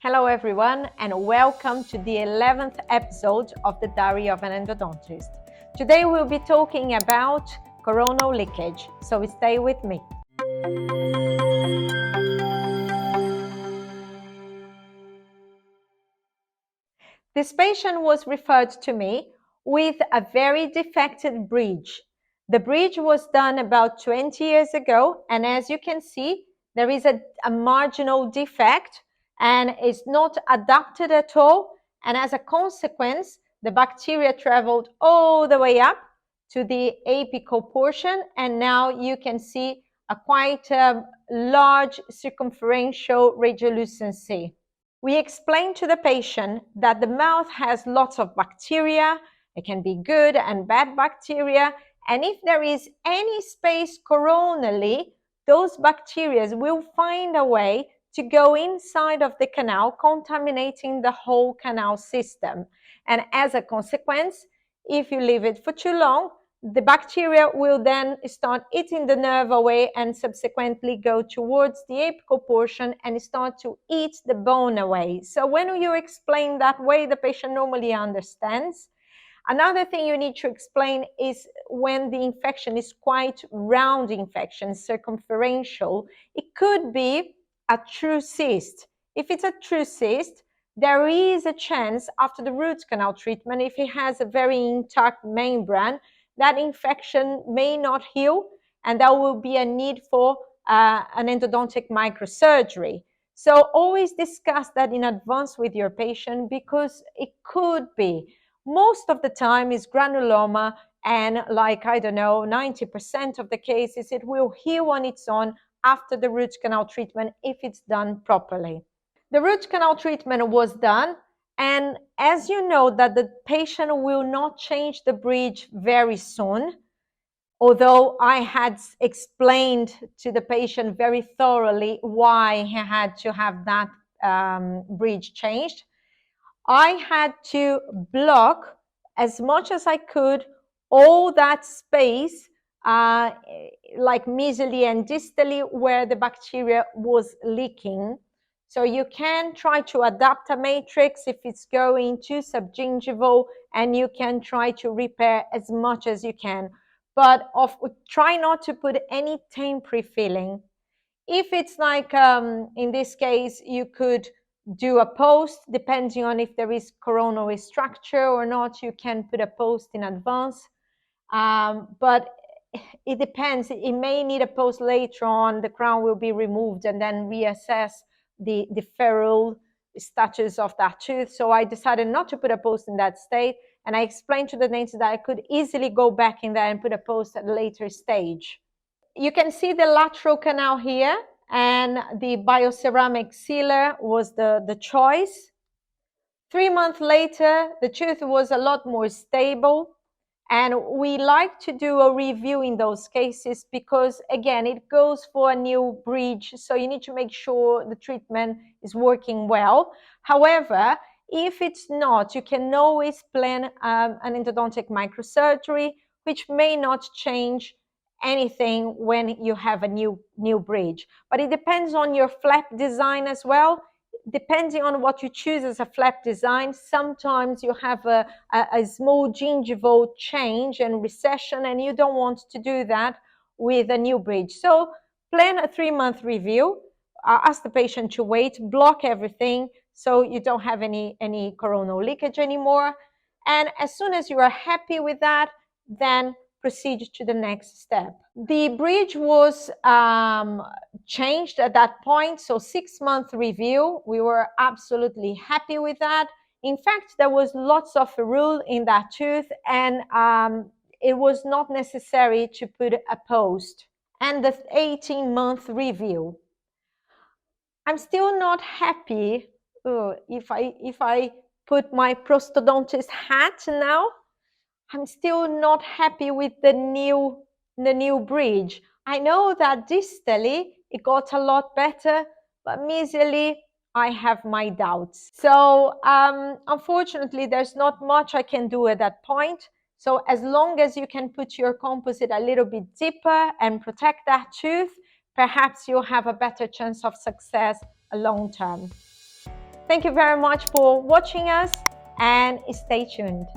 Hello everyone and welcome to the 11th episode of the Diary of an Endodontist. Today we'll be talking about coronal leakage, so stay with me. This patient was referred to me with a very defected bridge. The bridge was done about 20 years ago, and as you can see, there is a marginal defect and it's not adapted at all. And as a consequence, the bacteria traveled all the way up to the apical portion, and now you can see a quite large circumferential radiolucency. We explain to the patient that the mouth has lots of bacteria. It can be good and bad bacteria. And if there is any space coronally, those bacteria will find a way to go inside of the canal, contaminating the whole canal system. And as a consequence, if you leave it for too long, the bacteria will then start eating the nerve away and subsequently go towards the apical portion and start to eat the bone away. So when you explain that way, the patient normally understands. Another thing you need to explain is when the infection is quite round infection, circumferential, it could be a true cyst. If it's a true cyst, there is a chance after the root canal treatment, if it has a very intact membrane, that infection may not heal and there will be a need for an endodontic microsurgery. So always discuss that in advance with your patient because it could be. Most of the time is granuloma, and 90% of the cases, it will heal on its own after the root canal treatment if it's done properly. The root canal treatment was done, and as you know that the patient will not change the bridge very soon, although I had explained to the patient very thoroughly why he had to have that bridge changed, I had to block as much as I could all that space, like mesially and distally, where the bacteria was leaking. So you can try to adapt a matrix if it's going to subgingival, and you can try to repair as much as you can. But try not to put any temporary filling. If it's like, in this case, you could do a post, depending on if there is coronal structure or not, you can put a post in advance. But it depends. It may need a post later on. The crown will be removed and then reassess the feral status of that tooth. So I decided not to put a post in that state. And I explained to the dentist that I could easily go back in there and put a post at a later stage. You can see the lateral canal here, and the bioceramic sealer was the choice. 3 months later, the tooth was a lot more stable. And we like to do a review in those cases because, again, it goes for a new bridge. So you need to make sure the treatment is working well. However, if it's not, you can always plan an endodontic microsurgery, which may not change anything when you have a new bridge. But it depends on your flap design as well. Depending on what you choose as a flap design, sometimes you have a small gingival change and recession, and you don't want to do that with a new bridge. So plan a 3-month review, ask the patient to wait, block everything so you don't have any coronal leakage anymore. And as soon as you are happy with that, then proceed to the next step. The bridge was changed at that point, so 6-month review. We were absolutely happy with that. In fact, there was lots of rule in that tooth, and it was not necessary to put a post. And the 18-month review. I'm still not happy if I put my prosthodontist hat now. I'm still not happy with the new bridge. I know that distally it got a lot better, but mesially I have my doubts. So unfortunately, there's not much I can do at that point. So as long as you can put your composite a little bit deeper and protect that tooth, perhaps you'll have a better chance of success long term. Thank you very much for watching us and stay tuned.